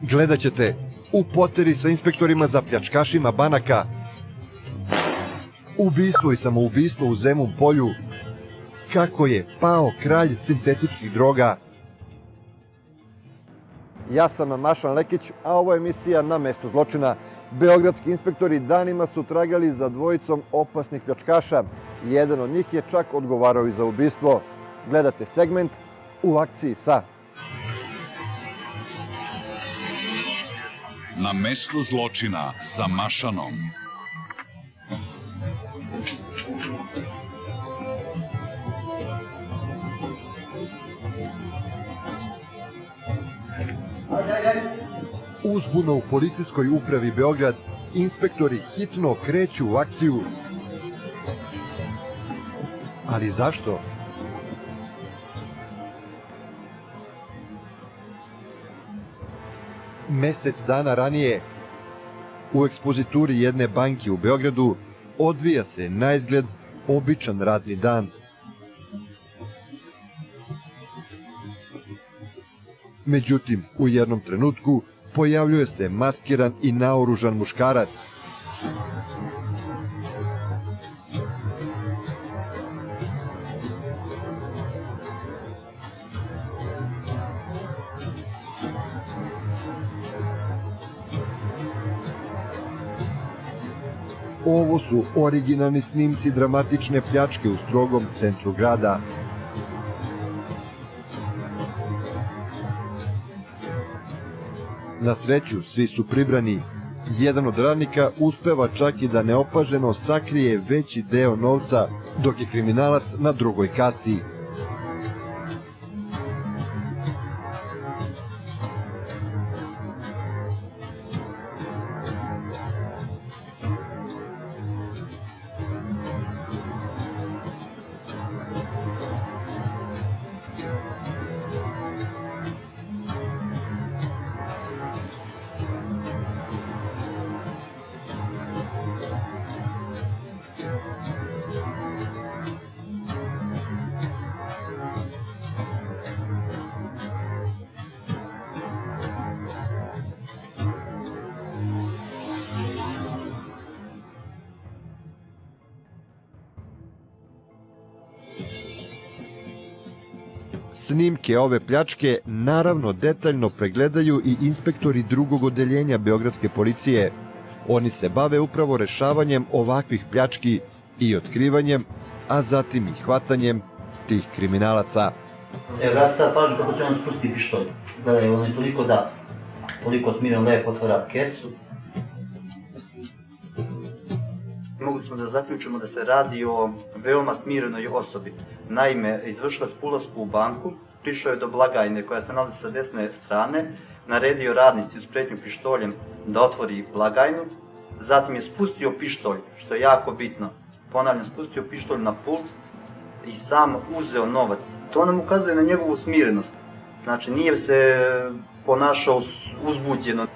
Gledat ćete u poteri sa inspektorima za pljačkašima banaka, ubistvo i samoubistvo u Zemun polju, kako je pao kralj sintetičkih droga. Ja sam Mašan Lekić, a ovo je emisija Na mesto zločina. Beogradski inspektori danima su tragali za dvojicom opasnih pljačkaša. Jedan od njih je čak odgovarao i za ubistvo. Gledate segment U akciji sa... Na mestu zločina sa Mašanom. Uzbuno u policijskoj upravi Beograd, inspektori hitno kreću u akciju. Ali zašto? Mesec dana ranije, u ekspozituri jedne banke u Beogradu, odvija se naizgled običan radni dan. Međutim, u jednom trenutku pojavljuje se maskiran i naoružan muškarac. Ovo su originalni snimci dramatične pljačke u strogom centru grada. Na sreću, svi su pribrani. Jedan od radnika uspeva čak i da neopaženo sakrije veći deo novca, dok je kriminalac na drugoj kasi. Snimke ove pljačke naravno detaljno pregledaju i inspektori drugog odeljenja Beogradske policije. Oni se bave upravo rešavanjem ovakvih pljački i otkrivanjem, a zatim i hvatanjem tih kriminalaca. Evo, ja sad pažem kako će on spustiti pištolj. Gledaj, on je toliko toliko smiren, lepo otvara kesu. Mogli smo da zaključimo da se radi o veoma smirenoj osobi. Naime, izvršilac po ulasku u banku, prišao je do blagajne koja se nalazi sa desne strane, naredio radnici uz pretnju pištoljem da otvori blagajnu, zatim je spustio pištolj, što je jako bitno. Ponavljam, spustio pištolj na pult i sam uzeo novac. To nam ukazuje na njegovu smirenost. Znači, nije se ponašao uzbuđeno.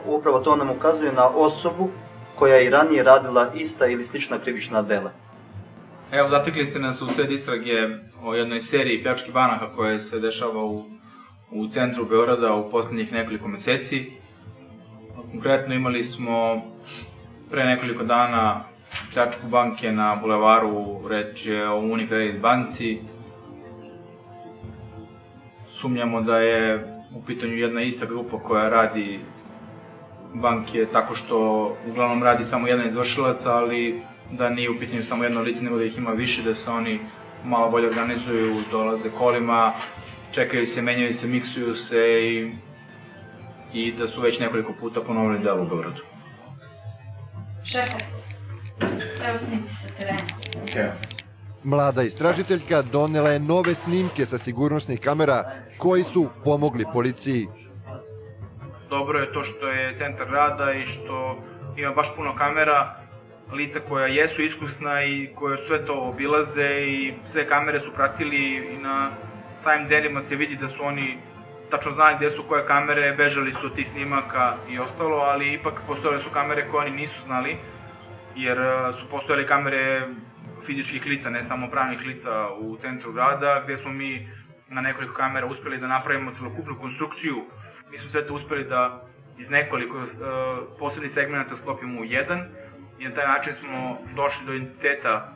Upravo to nam ukazuje na osobu koja je i ranije radila ista ili slična krivična dela. Evo, zatekli ste nas u sred istrage o jednoj seriji pljački banaka koja se dešava u centru Beograda u poslednjih nekoliko meseci. Konkretno imali smo pre nekoliko dana pljačku banke na bulevaru, reč je o Unicredit banci. Sumnjamo da je u pitanju jedna ista grupa koja radi banke tako što uglavnom radi samo jedan izvršilac, ali da nije u pitanju samo jedno lice, nego da ih ima više, da se oni malo bolje organizuju, dolaze kolima, čekaju se, menjaju se, miksuju se i da su već nekoliko puta ponovili delo u Beogradu. Šefe, evo snimci sa terena. Okay. Mlada istražiteljka donela je nove snimke sa sigurnosnih kamera koji su pomogli policiji. Dobro je to što je centar grada i što ima baš puno kamera, lica koja jesu iskusna i koja sve to obilaze i sve kamere su pratili i na samim delima se vidi da su oni tačno znali gde su koje kamere, bežali su od tih snimaka i ostalo, ali ipak postojale su kamere koje oni nisu znali, jer su postojale kamere fizičkih lica, ne samo pravnih lica u centru grada, gde smo mi na nekoliko kamera uspeli da napravimo celokupnu konstrukciju mi smo sve to uspeli da iz nekoliko posebnih segmenta sklopimo u jedan i na taj način smo došli do identiteta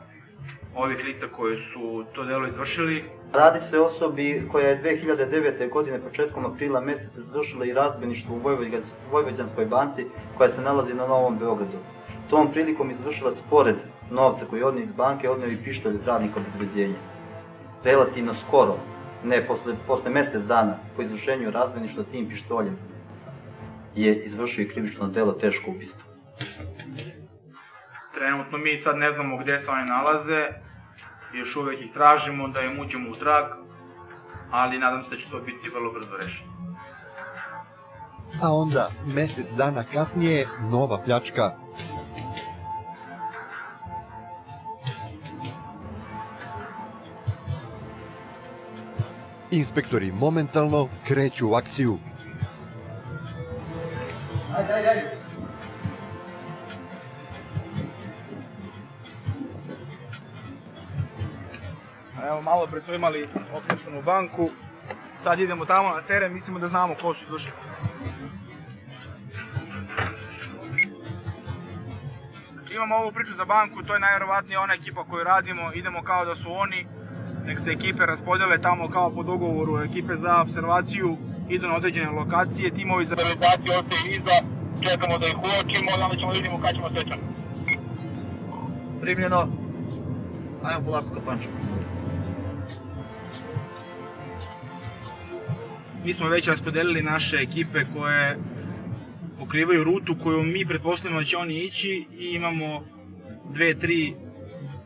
ovih lica koji su to delo izvršili. Radi se o osobi koja je 2009. godine početkom aprila mjeseca izvršila i razbojništvo u Vojvođanskoj banci koja se nalazi na Novom Beogradu. Tom prilikom izvršilac pored novca koji je odnio iz banke odnio i pištolj od radnika obezbeđenja. Relativno skoro, ne posle mjesec dana po izvršenju razbojništva tim pištoljem, je izvršio i krivično delo teško ubistvo. Trenutno mi sad ne znamo gde se oni nalaze, još uvek ih tražimo da im uđemo u trag, ali nadam se da će to biti vrlo brzo rešeno. A onda, mjesec dana kasnije, nova pljačka. Inspektori momentalno kreću u akciju. Ajde. Evo, malo pre smo imali opljačkanu banku, sad idemo tamo na teren, mislimo da znamo ko su izvršili. Znači imamo ovu priču za banku, to je najverovatnije ona ekipa koju radimo, idemo kao da su oni, nek se ekipe raspodele tamo kao po dogovoru, ekipe za observaciju idu na određene lokacije, timovi za realizaciju ostaje iza, čekamo da ih uočimo i onda ćemo vidimo kada ćemo svečano. Primljeno. Ajmo polako ka Pančevu. Mi smo već raspodelili naše ekipe koje pokrivaju rutu koju mi pretpostavljamo da će oni ići i imamo 2-3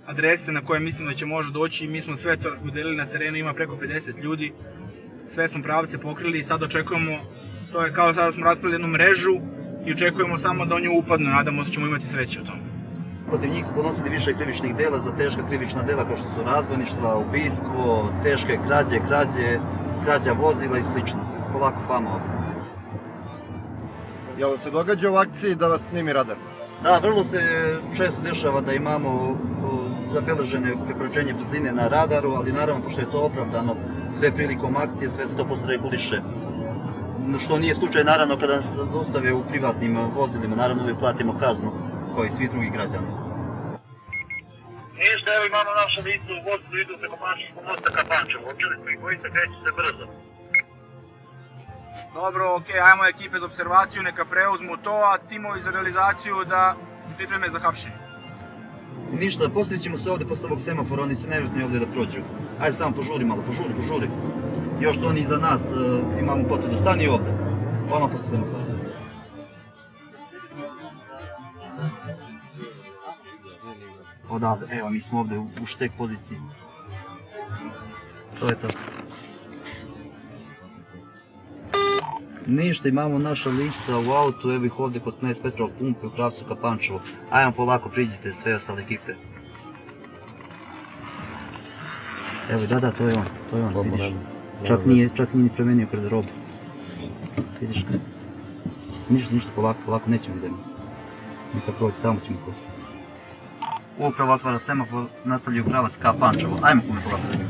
adrese na koje mislim da će možda doći. Mi smo sve to raspodelili na terenu, ima preko 50 ljudi. Sve smo pravce pokrili i sad očekujemo, to je kao sada smo raspravili jednu mrežu i očekujemo samo da oni upadnu, nadamo se da ćemo imati sreće u tom. Protiv njih su podnosili više krivičnih dela za teška krivična dela kao što su razbojništva, ubistvo, teške krađa vozila i slično. Polako fama ovdje. Jel se događa u akciji da vas snimi radar? Da, vrlo se često dešava da imamo zabeležene prekoračenje brzine na radaru, ali naravno, pošto je to opravdano, sve prilikom akcije, sve se to posle reguliše. Što nije slučaj, naravno, kada nas zaustave u privatnim vozilima, naravno uvijek platimo kaznu, kao i svi drugi građani. Ništa, evo imamo naše lice u vozilu, idu preko Pančevskog mosta ka Pančevu, očeli smo ih bojice, kreću se brzo. Dobro, okej, ajmo ekipe za observaciju, neka preuzmu to, a timovi za realizaciju da se pripreme za hapšenje. Ništa, postavit se ovdje posle ovog semafora, oni će nevjerojatno ovdje da prođu. Ajde samo požuri malo, požuri. Još što oni iza nas imamo potvrdu, stani ovdje, odmah posle semafora. Odavde, evo mi smo ovdje u štek poziciji. To je to. Ništa, imamo naša lica u autu, evo ih ovdje kod Knez Petrovog pumpe u pravcu ka Pančevu. Ajmo polako, priđite sve ostale ekipe. Evo, da, to je on, vidiš. Čak nije ni promenio garderobu. Vidiš, ništa, polako, nećemo idemo. Neka prođe, tamo ćemo kopsati. Upravo otvara semafor, nastavljaju pravac ka Pančevu. Ajmo kome polako za njim.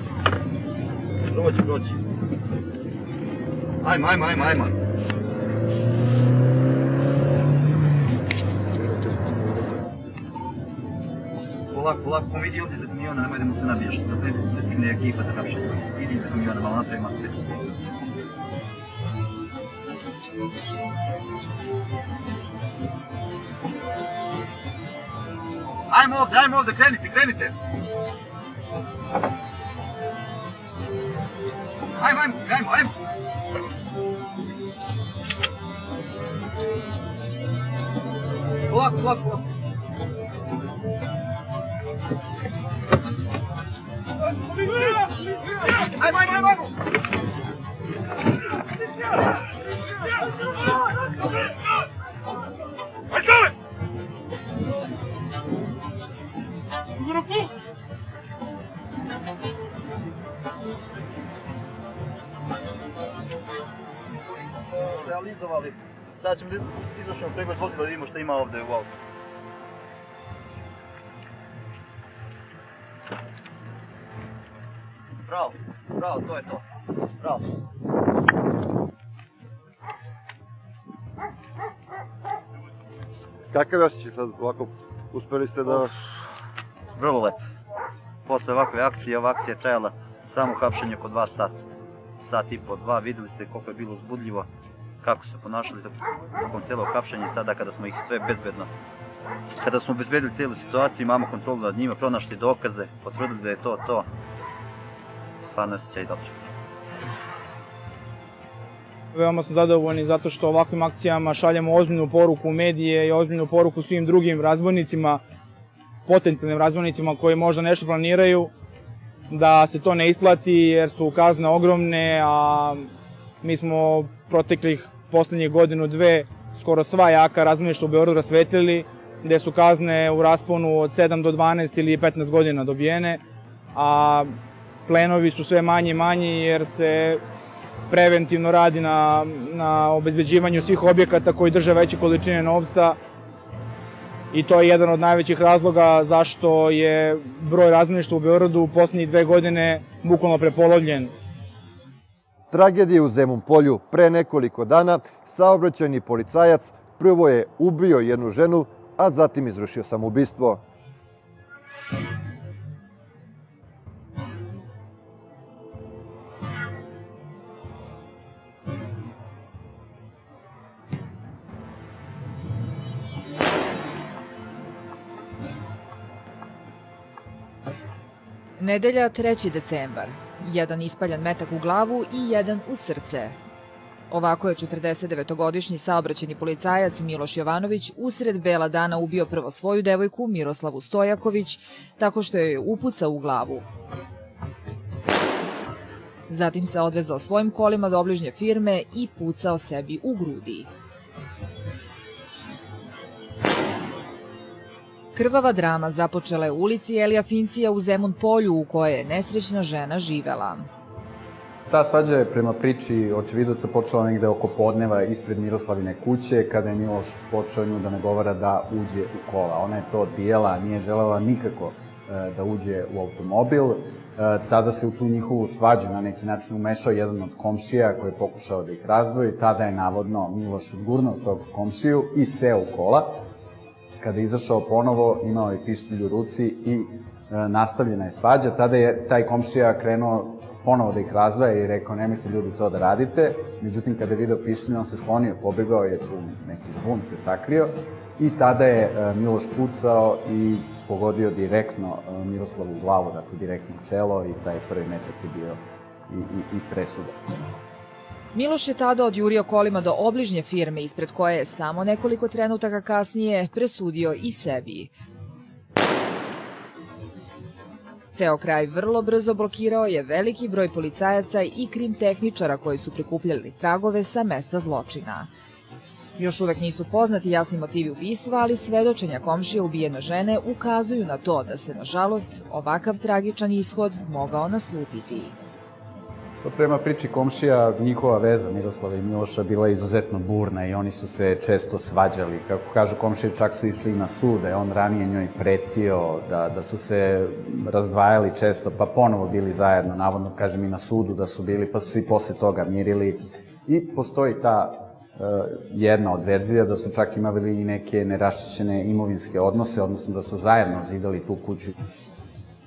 Prođi. Ajmo. Polako, ko vidi ovdje za kamiona, nemoj da mu se nabiješ, dok ne stigne ekipa za hapšenje. Idi za kamiona, malo napravi maske. Ajmo ovdje, krenite! Ajmo! Polako! Ajmo! Realizovali. Sad ćemo da izvršimo pregled vozila da vidimo šta ima ovdje u autu. Bravo, to je to. Bravo. Kakav je osjećaj sad ovako? Uspeli ste da... Vrlo lepo. Posle ovakve akcije, ova akcija je trajala samo hapšenje oko 2 sata. Sat i po 2, videli ste koliko je bilo uzbudljivo, kako su se ponašali tokom cijelog hapšenja i sada kada smo ih sve bezbedno, kada smo obezbedili cijelu situaciju, imamo kontrolu nad njima, pronašli dokaze, potvrdili da je to. Stvarno osjećaj dobro. Veoma smo zadovoljni zato što ovakvim akcijama šaljemo ozbiljnu poruku u medije i ozbiljnu poruku svim drugim razbojnicima, potencijalnim razbojnicima koji možda nešto planiraju, da se to ne isplati jer su kazne ogromne, a mi smo proteklih poslednjih godinu, dve, skoro sva jaka razbojništva u Beogradu rasvetlili, gde su kazne u rasponu od 7 do 12 ili 15 godina dobijene, a plenovi su sve manji i manji jer se preventivno radi na obezbeđivanju svih objekata koji drže veće količine novca i to je jedan od najvećih razloga zašto je broj razbojništva u Beogradu u poslednjih 2 godine bukvalno prepolovljen. Tragedija u Zemun polju. Pre nekoliko dana saobraćajni policajac prvo je ubio jednu ženu, a zatim izvršio samoubistvo. Nedelja 3. decembar. Jedan ispaljan metak u glavu i jedan u srce. Ovako je 49-godišnji saobraćajni policajac Miloš Jovanović usred bela dana ubio prvo svoju devojku Miroslavu Stojaković tako što joj je upucao u glavu. Zatim se odvezao svojim kolima do obližnje firme i pucao sebi u grudi. Krvava drama započela je u ulici Elija Fincija u Zemun polju u kojoj je nesrećna žena živela. Ta svađa je prema priči očevidaca počela negde oko podneva ispred Miroslavine kuće, kada je Miloš počeo nju da nagovara da uđe u kola. Ona je to odbijela, nije želela nikako da uđe u automobil. Tada se u tu njihovu svađu na neki način umešao jedan od komšija koji je pokušao da ih razdvoji. Tada je navodno Miloš odgurnuo tog komšiju i seo u kola. Kada je izašao ponovo, imao je pištolj u ruci i nastavljena je svađa. Tada je taj komšija krenuo ponovo da ih razdvaja i rekao nemojte ljudi to da radite. Međutim, kada je video pištolj, on se sklonio, pobegao je tu neki žbun, se sakrio i tada je Miloš pucao i pogodio direktno Miroslavu u glavu, dakle direktno u čelo i taj prvi metak je bio i presuda. Miloš je tada odjurio kolima do obližnje firme ispred koje je samo nekoliko trenutaka kasnije presudio i sebi. Ceo kraj vrlo brzo blokirao je veliki broj policajaca i krim tehničara koji su prikupljali tragove sa mesta zločina. Još uvek nisu poznati jasni motivi ubistva, ali svedočenja komšija ubijene žene ukazuju na to da se, nažalost, ovakav tragičan ishod mogao naslutiti. Prema priči komšija, njihova veza Miroslava i Miloša bila izuzetno burna i oni su se često svađali. Kako kažu komšije, čak su išli na sud, da je on ranije njoj pretio, da su se razdvajali često, pa ponovo bili zajedno, navodno kažem i na sudu da su bili, pa su se i posle toga mirili. I postoji ta jedna od verzija da su čak imali i neke neraščićene imovinske odnose, odnosno da su zajedno zidali tu kuću.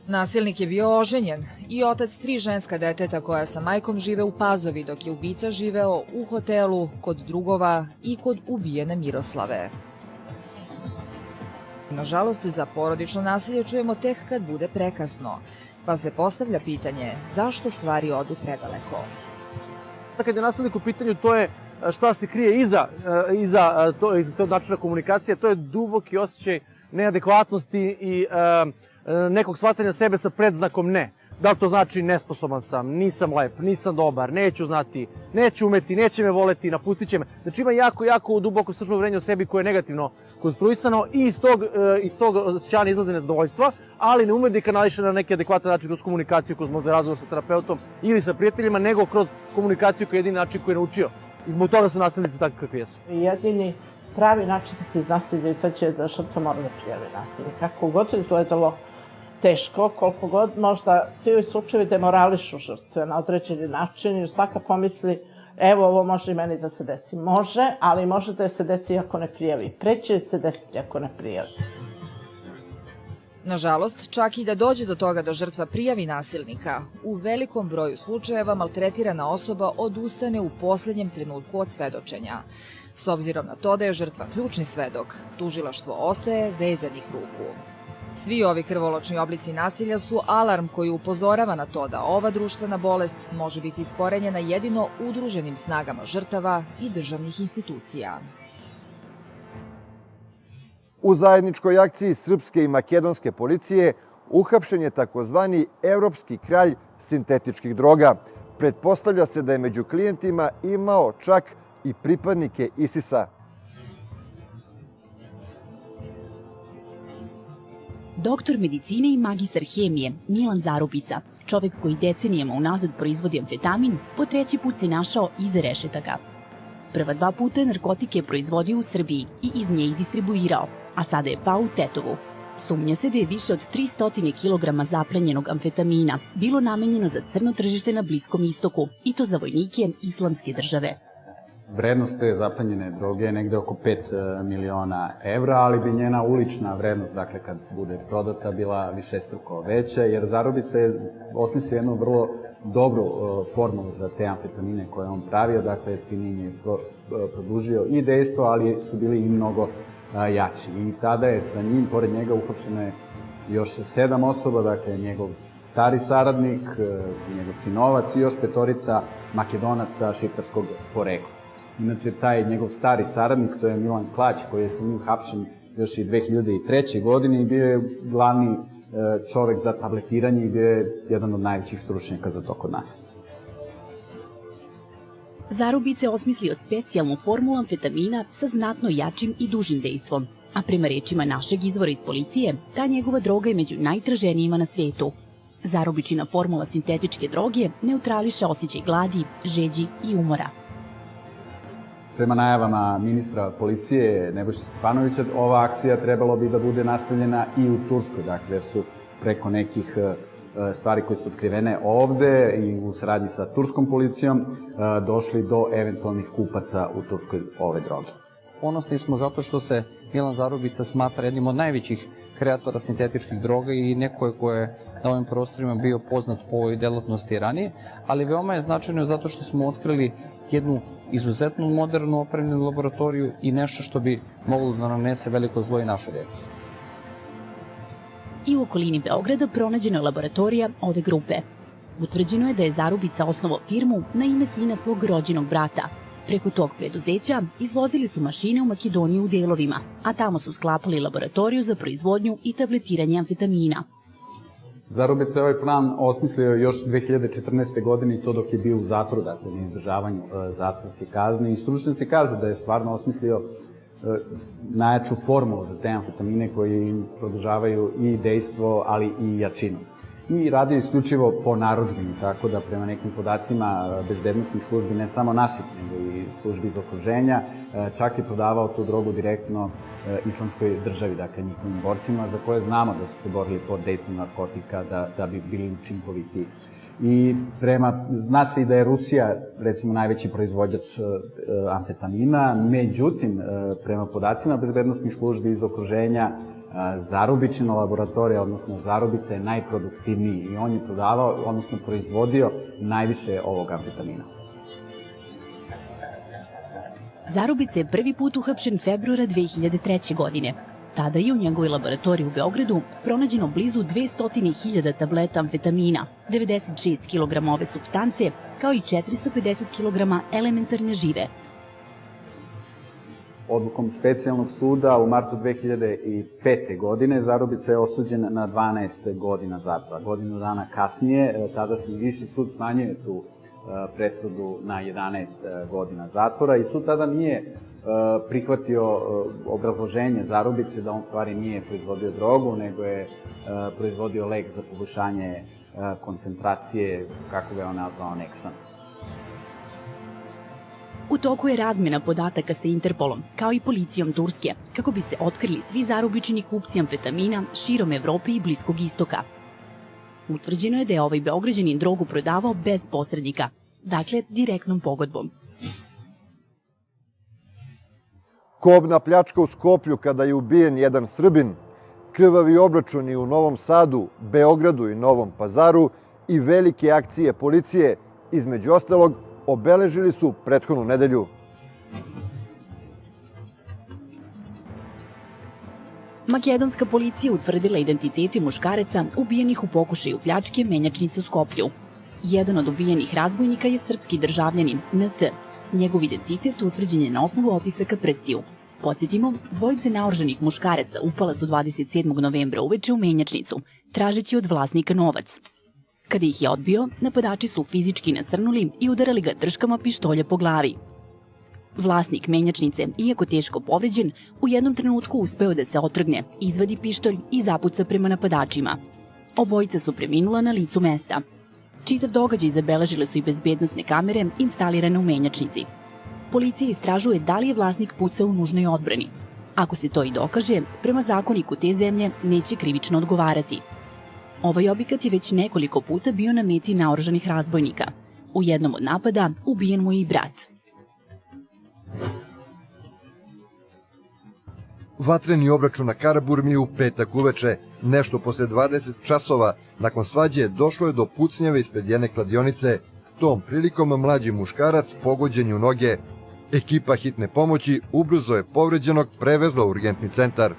Nasilnik je bio oženjen i otac 3 ženska deteta koja sa majkom žive u Pazovi, dok je ubica živeo u hotelu, kod drugova i kod ubijene Miroslave. Nažalost, za porodično nasilje čujemo tek kad bude prekasno, pa se postavlja pitanje zašto stvari odu predaleko. Kad je nasilnik u pitanju, to je šta se krije iza tog načina komunikacije, to je duboki osjećaj neadekvatnosti i nekog shvatanja sebe sa predznakom ne. Da li to znači nesposoban sam, nisam lep, nisam dobar, neću znati, neću umeti, neće me voleti, napustit će me. Znači ima jako duboko srčno uverenje o sebi koje je negativno konstruisano i iz tog osjećanja izlaze nezadovoljstva, ali ne ume da kanališe na neki adekvatan način kroz komunikaciju, kroz možda razgovor sa terapeutom ili sa prijateljima, nego kroz komunikaciju koji je jedini način koji je naučio. I zbog toga su nasilnici takvi kakvi jesu. Jedini pravi način da se iz nasilja izvađe da žrtva mora da prijavi nasilje. Kako god izgledalo teško, koliko god možda svi ovi slučajevi demorališu žrtve na određeni način, jer svaka pomisli evo ovo može i meni da se desi. Može, ali može da se desi ako ne prijavi. Preće se desiti ako ne prijavi. Nažalost, čak i da dođe do toga da žrtva prijavi nasilnika, u velikom broju slučajeva maltretirana osoba odustane u posljednjem trenutku od svedočenja. S obzirom na to da je žrtva ključni svedok, tužilaštvo ostaje vezanih ruku. Svi ovi krvoločni oblici nasilja su alarm koji upozorava na to da ova društvena bolest može biti iskorenjena jedino udruženim snagama žrtava i državnih institucija. U zajedničkoj akciji srpske i makedonske policije uhapšen je takozvani evropski kralj sintetičkih droga. Pretpostavlja se da je među klijentima imao čak i pripadnike ISIS-a. Doktor medicine i magistar hemije Milan Zarubica, čovek koji decenijama unazad proizvodi amfetamin, po treći put se našao iza rešetaka. Prva 2 puta narkotike je proizvodio u Srbiji i iz nje ih distribuirao, a sada je pao u Tetovu. Sumnja se da je više od 300 kg zaplenjenog amfetamina bilo namenjeno za crno tržište na Bliskom istoku, i to za vojnike Islamske države. Vrednost te zaplenjene droge je negde oko 5 miliona evra, ali bi njena ulična vrednost, dakle kad bude prodata, bila višestruko veća, jer Zarubica je osmislio jednu vrlo dobru formulu za te amfetamine koje on pravio, dakle jeftinije je produžio i dejstvo, ali su bili i mnogo jači. I tada je sa njim, pored njega, uhapšeno je još 7 osoba, dakle njegov stari saradnik, njegov sinovac i još 5 Makedonaca šiptarskog porekla. Inače, taj njegov stari saradnik, to je Milan Klać, koji je sa njim hapšen još i 2003. godine i bio je glavni čovek za tabletiranje i bio je jedan od najvećih stručnjaka za to kod nas. Zarubica je osmislio specijalnu formulu amfetamina sa znatno jačim i dužim dejstvom, a prema rečima našeg izvora iz policije, ta njegova droga je među najtraženijima na svetu. Zarubičina formula sintetičke droge neutrališe osjećaj gladi, žeđi i umora. Prema najavama ministra policije Nebojše Stefanovića, ova akcija trebalo bi da bude nastavljena i u Turskoj, dakle, jer su preko nekih stvari koje su otkrivene ovde i u saradnji sa turskom policijom došli do eventualnih kupaca u Turskoj ove droge. Ponosni smo zato što se Milan Zarubica smatra jednim od najvećih kreatora sintetičkih droga i neko ko je na ovim prostorima bio poznat po ovoj delatnosti ranije, ali veoma je značajno zato što smo otkrili jednu izuzetno modernu opremljenu laboratoriju i nešto što bi moglo da nanese veliko zlo i našoj djeci. I u okolini Beograda pronađena je laboratorija ove grupe. Utvrđeno je da je Zarubica osnovao firmu na ime sina svog rođenog brata. Preko tog preduzeća izvozili su mašine u Makedoniju u delovima, a tamo su sklapali laboratoriju za proizvodnju i tabletiranje amfetamina. Zarubica je ovaj plan osmislio još 2014. godine i to dok je bio u zatvoru, dakle na izdržavanju zatvorske kazne, i stručnjaci kažu da je stvarno osmislio najjaču formulu za te amfetamine koji im produžavaju i dejstvo, ali i jačinu. I radio isključivo po narudžbini, tako da prema nekim podacima bezbednostnih službi, ne samo naših, nego i službi iz okruženja, čak je prodavao tu drogu direktno Islamskoj državi, dakle njihovim borcima, za koje znamo da su se borili pod dejstvom narkotika, da bi bili učinkoviti. I zna se i da je Rusija, recimo, najveći proizvođač amfetamina, međutim, prema podacima bezbednostnih službi iz okruženja, Zarubičina laboratorija, odnosno Zarubica, je najproduktivniji i on je prodavao, odnosno proizvodio najviše ovog amfetamina. Zarubica je prvi put uhapšen februara 2003. godine. Tada je u njegovoj laboratoriji u Beogradu pronađeno blizu 200.000 tableta amfetamina, 96 kg ove supstance, kao i 450 kg elementarne žive. Odlukom specijalnog suda u martu 2005. godine Zarubica je osuđen na 12 godina zatvora. Godinu dana kasnije, tadašnji viši sud smanjuje tu presudu na 11 godina zatvora i sud tada nije prihvatio obrazloženje Zarubice da on stvari nije proizvodio drogu, nego je proizvodio lek za poboljšanje koncentracije, kako ga je on nazvao, Neksan. U toku je razmjena podataka sa Interpolom, kao i policijom Turske, kako bi se otkrili svi zarubični kupci amfetamina širom Evrope i Bliskog istoka. Utvrđeno je da je ovaj Beograđanin drogu prodavao bez posrednika, dakle direktnom pogodbom. kobna pljačka u Skoplju kada je ubijen jedan Srbin, krvavi obračuni u Novom Sadu, Beogradu i Novom Pazaru i velike akcije policije, između ostalog, obeležili su prethodnu nedelju. Makedonska policija utvrdila identitete muškaraca ubijenih u pokušaju pljačke menjačnice u Skoplju. Jedan od ubijenih razbojnika je srpski državljanin NT. Njegov identitet utvrđen je na osnovu otisaka prstiju. Podsjetimo, dvojice naoružanih muškaraca upala su 27. novembra uveče u menjačnicu, tražeći od vlasnika novac. Kada ih je odbio, napadači su fizički nasrnuli i udarali ga drškama pištolja po glavi. Vlasnik menjačnice, iako teško povređen, u jednom trenutku uspeo da se otrgne, izvadi pištolj i zapuca prema napadačima. Obojica su preminula na licu mesta. Čitav događaj zabeležile su i bezbednosne kamere instalirane u menjačnici. Policija istražuje da li je vlasnik pucao u nužnoj odbrani. Ako se to i dokaže, prema zakoniku te zemlje neće krivično odgovarati. Ovaj objekat je već nekoliko puta bio na meti naoružanih razbojnika. U jednom od napada ubijen mu je i brat. Vatreni obračun na Karaburmi u petak uveče, nešto posle 20 časova, nakon svađe došlo je do pucnjave ispred jedne kladionice. Tom prilikom mlađi muškarac pogođen je u noge. Ekipa hitne pomoći ubrzo je povređenog prevezla u urgentni centar.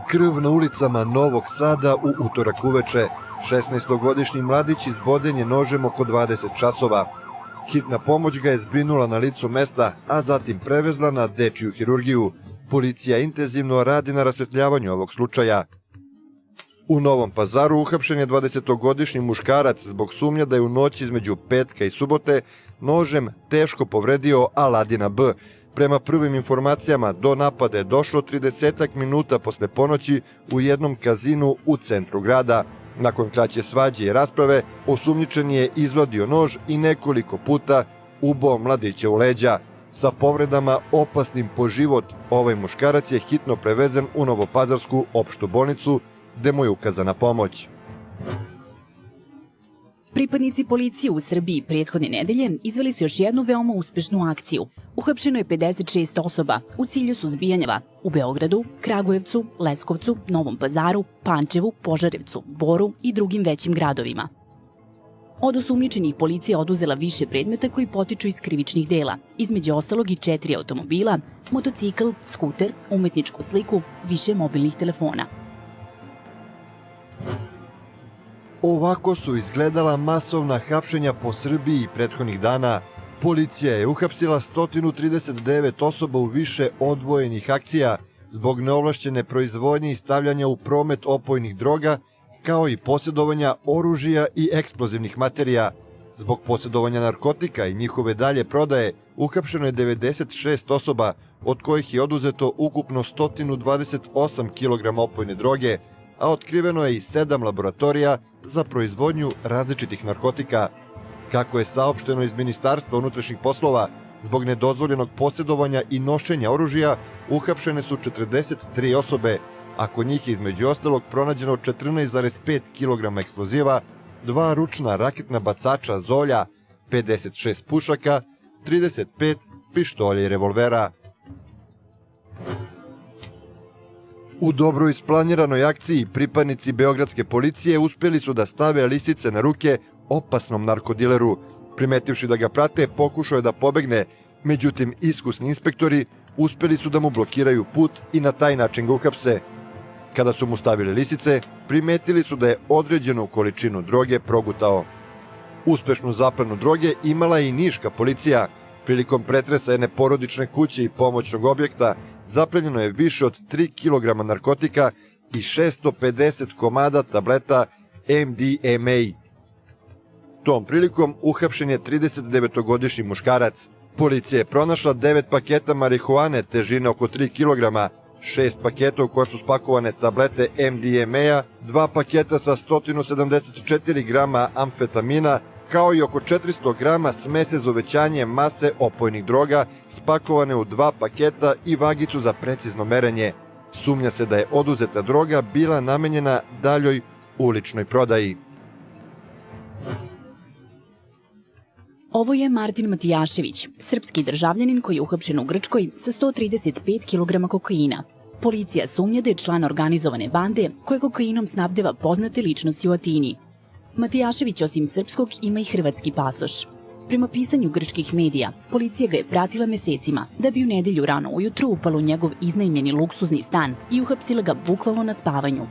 Krv na ulicama Novog Sada u utorak uveče. 16-godišnji mladić izboden je nožem oko 20 časova. Hitna pomoć ga je zbrinula na licu mesta, a zatim prevezla na dečiju hirurgiju. Policija intenzivno radi na rasvetljavanju ovog slučaja. U Novom Pazaru uhapšen je 20-godišnji muškarac zbog sumnja da je u noći između petka i subote nožem teško povredio Aladina B. Prema prvim informacijama, do napada je došlo 30 minuta posle ponoći u jednom kazinu u centru grada. Nakon kraće svađe i rasprave, osumnjičeni je izvadio nož i nekoliko puta ubao mladića u leđa. Sa povredama opasnim po život, ovaj muškarac je hitno prevezen u Novopazarsku opštu bolnicu, gde mu je ukazana pomoć. Pripadnici policije u Srbiji prethodne nedelje izveli su još jednu veoma uspešnu akciju. Uhapšeno je 56 osoba u cilju suzbijanja u Beogradu, Kragujevcu, Leskovcu, Novom Pazaru, Pančevu, Požarevcu, Boru i drugim većim gradovima. Od osumnjičenih policija oduzela više predmeta koji potiču iz krivičnih dela, između ostalog i 4 automobila, motocikl, skuter, umetničku sliku, više mobilnih telefona. Ovako su izgledala masovna hapšenja po Srbiji prethodnih dana. Policija je uhapsila 139 osoba u više odvojenih akcija zbog neovlašćene proizvodnje i stavljanja u promet opojnih droga, kao i posjedovanja oružja i eksplozivnih materija. Zbog posjedovanja narkotika i njihove dalje prodaje uhapšeno je 96 osoba, od kojih je oduzeto ukupno 128 kg opojne droge, a otkriveno je i 7 laboratorija za proizvodnju različitih narkotika. Kako je saopšteno iz Ministarstva unutrašnjih poslova, zbog nedozvoljenog posjedovanja i nošenja oružja uhapšene su 43 osobe, a kod njih je između ostalog pronađeno 14,5 kg eksploziva, 2 ručna raketna bacača zolja, 56 pušaka, 35 pištolja i revolvera. U dobro isplaniranoj akciji pripadnici beogradske policije uspeli su da stave lisice na ruke opasnom narkodileru. Primetivši da ga prate, pokušao je da pobegne, međutim iskusni inspektori uspeli su da mu blokiraju put i na taj način ga uhapse. Kada su mu stavili lisice, primetili su da je određenu količinu droge progutao. Uspešnu zaplenu droge imala je i niška policija. Prilikom pretresa jedne porodične kuće i pomoćnog objekta zaplenjeno je više od 3 kg narkotika i 650 komada tableta MDMA. Tom prilikom uhapšen je 39-godišnji muškarac. Policija je pronašla 9 paketa marihuane težine oko 3 kg, 6 paketa u koje su spakovane tablete MDMA, 2 paketa sa 174 grama amfetamina, kao i oko 400 grama smese za uvećanje mase opojnih droga spakovane u 2 paketa i vagicu za precizno merenje. Sumnja se da je oduzeta droga bila namenjena daljoj uličnoj prodaji. Ovo je Martin Matijašević, srpski državljanin koji je uhapšen u Grčkoj sa 135 kg kokaina. Policija sumnja da je član organizovane bande koje kokainom snabdeva poznate ličnosti u Atini. Matijašević osim srpskog ima i hrvatski pasoš. Prema pisanju grčkih medija, policija ga je pratila mesecima da bi u nedelju rano ujutru upala u njegov iznajmljeni luksuzni stan i uhapsila ga bukvalno na spavanju.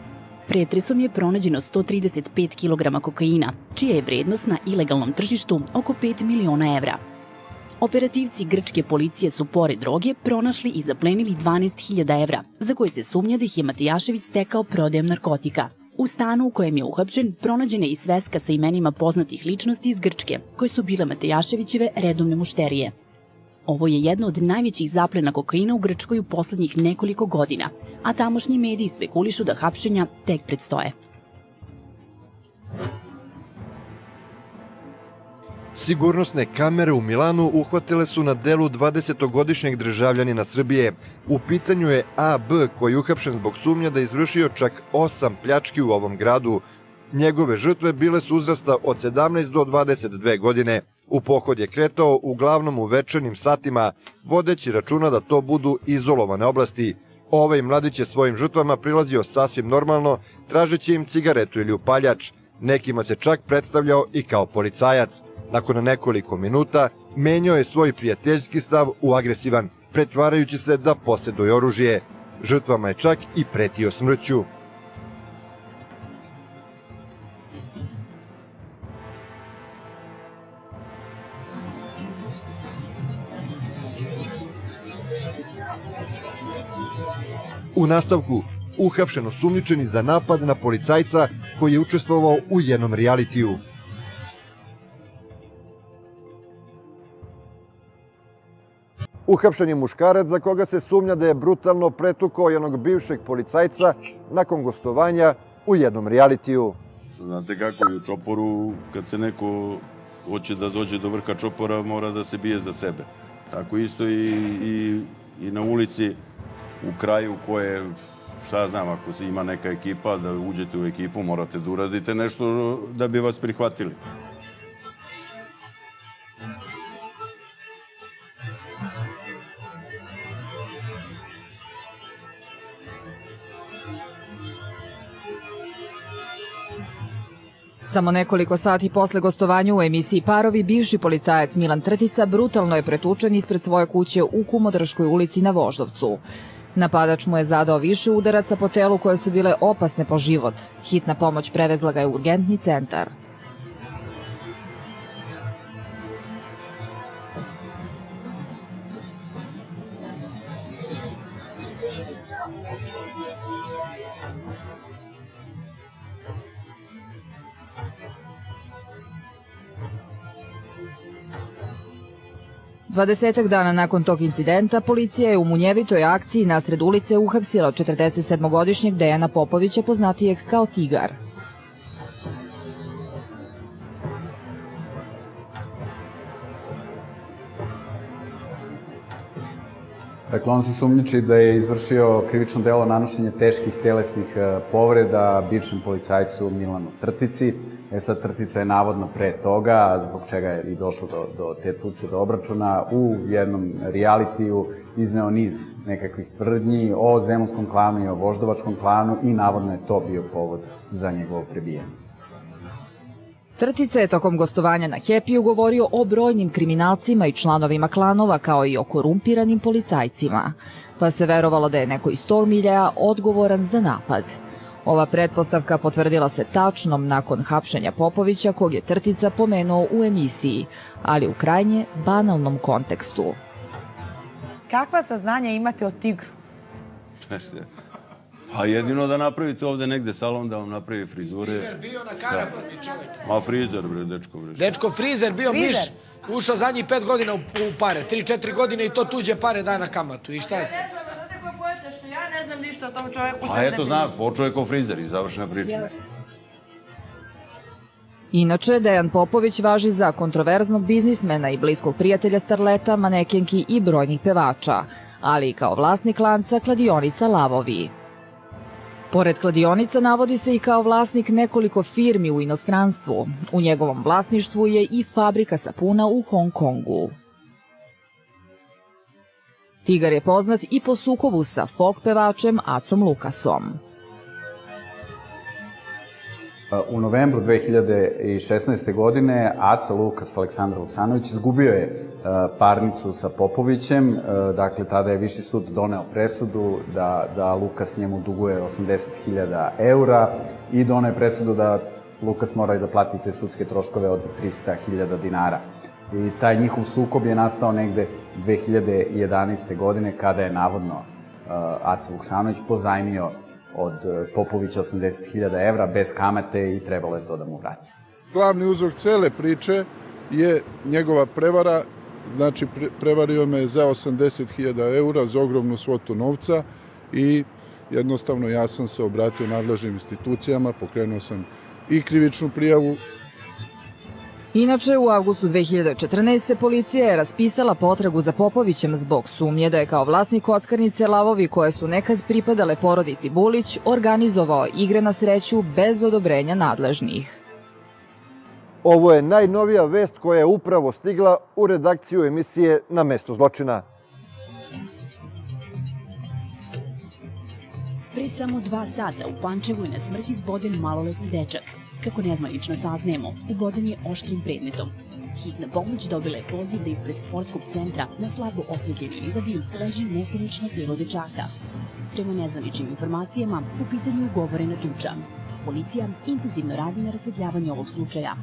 Pretresom je pronađeno 135 kg kokaina, čija je vrednost na ilegalnom tržištu oko 5 miliona evra. Operativci grčke policije su pored droge pronašli i zaplenili 12.000 evra, za koje se sumnja da ih je Matijašević stekao prodajom narkotika. U stanu u kojem je uhapšen pronađena je i sveska sa imenima poznatih ličnosti iz Grčke, koje su bile Matijaševićeve redovne mušterije. Ovo je jedna od najvećih zaplena kokaina u Grčkoj u poslednjih nekoliko godina, a tamošnji mediji spekulišu da hapšenja tek predstoje. Sigurnosne kamere u Milanu uhvatile su na delu 20-godišnjeg državljanina Srbije. U pitanju je AB koji je uhapšen zbog sumnja da je izvršio čak 8 pljački u ovom gradu. Njegove žrtve bile su uzrasta od 17 do 22 godine. U pohod je kretao uglavnom u večernjim satima, vodeći računa da to budu izolovane oblasti. Ovaj mladić je svojim žrtvama prilazio sasvim normalno, tražeći im cigaretu ili upaljač. Nekima se čak predstavljao i kao policajac. Nakon nekoliko minuta menjao je svoj prijateljski stav u agresivan, pretvarajući se da posjeduje oružje. Žrtvama je čak i pretio smrću. U nastavku, uhapšen osumnjičeni za napad na policajca koji je učestvovao u jednom realitiju. Uhapšen je muškarac za koga se sumnja da je brutalno pretukao jednog bivšeg policajca nakon gostovanja u jednom realitiju. Znate kako je u čoporu, kad se neko hoće da dođe do vrha čopora, mora da se bije za sebe. Tako isto i na ulici, u kraju koje, šta znam, ako se ima neka ekipa, da uđete u ekipu, morate da uradite nešto da bi vas prihvatili. Samo nekoliko sati posle gostovanja u emisiji Parovi, bivši policajac Milan Trtica brutalno je pretučen ispred svoje kuće u Kumodrškoj ulici na Voždovcu. Napadač mu je zadao više udaraca po telu koje su bile opasne po život. Hitna pomoć prevezla ga je u urgentni centar. Dvadesetak dana nakon tog incidenta, policija je u munjevitoj akciji nasred ulice uhapsila 47-godišnjeg Dejana Popovića, poznatijeg kao Tigar. Dakle, on se sumnjiči da je izvršio krivično delo nanošenja teških telesnih povreda bivšem policajcu Milanu Trtici. Sad Trtica je navodno pre toga, zbog čega je i došlo do te tuče, do obračuna, u jednom realitiju izneo niz nekakvih tvrdnji o zemunskom klanu i o voždovačkom klanu i navodno je to bio povod za njegovo prebijanje. Trtica je tokom gostovanja na Happy-u govorio o brojnim kriminalcima i članovima klanova, kao i o korumpiranim policajcima, pa se verovalo da je neko iz tog miljeja odgovoran za napad. Ova pretpostavka potvrdila se tačnom nakon hapšenja Popovića, kog je Trtica pomenuo u emisiji, ali u krajnje banalnom kontekstu. Kakva saznanja imate o Tigru? A jedino da napravite ovde negde salon da vam napravi frizure. Frizer bio na Karaburmi, čovek. Ma frizer, bre, dečko, bre. Dečko, frizer bio miš, ušao zadnjih 5 godina u pare, 3-4 godine i to tuđe pare daje na kamatu. I šta je se? Ja ne znam, znate ko pojete što ja ne znam ništa o tom čoveku. A eto, znaš, počeo je kao frizer i završena priča. Inače, Dejan Popović važi za kontroverznog biznismena i bliskog prijatelja starleta, manekenki i brojnih pevača, ali i kao vlasnik lanca kladionica Lavovi. Pored kladionica navodi se i kao vlasnik nekoliko firmi u inostranstvu. U njegovom vlasništvu je i fabrika sapuna u Hong Kongu. Tigar je poznat i po sukobu sa folk pevačem Acom Lukasom. U novembru 2016. godine Aca Lukas, Aleksandar Vuksanović, izgubio je parnicu sa Popovićem. Dakle, tada je Viši sud doneo presudu da Lukas njemu duguje 80.000 eura i doneo je presudu da Lukas mora i da plati te sudske troškove od 300.000 dinara. I taj njihov sukob je nastao negde 2011. godine kada je navodno Aca Vuksanović pozajmio od Popovića 80.000 evra bez kamate i trebalo je to da mu vrati. Glavni uzrok cele priče je njegova prevara, znači prevario me za 80.000 eura za ogromnu svotu novca i jednostavno ja sam se obratio nadležnim institucijama, pokrenuo sam i krivičnu prijavu. Inače, u avgustu 2014. policija je raspisala potragu za Popovićem zbog sumnje da je kao vlasnik kockarnice Lavovi, koje su nekad pripadale porodici Bulić, organizovao igre na sreću bez odobrenja nadležnih. Ovo je najnovija vest koja je upravo stigla u redakciju emisije Na mesto zločina. Pre samo 2 sata u Pančevu je na smrt izboden maloletni dečak. Kako nezvanično saznajemo, uboden je oštrim predmetom. Hitna pomoć dobila je poziv da ispred sportskog centra na slabo osvetljenoj livadi leži nepomično telo dečaka. Prema nezvaničnim informacijama, u pitanju je ugovorena tuča. Policija intenzivno radi na rasvetljavanju ovog slučaja.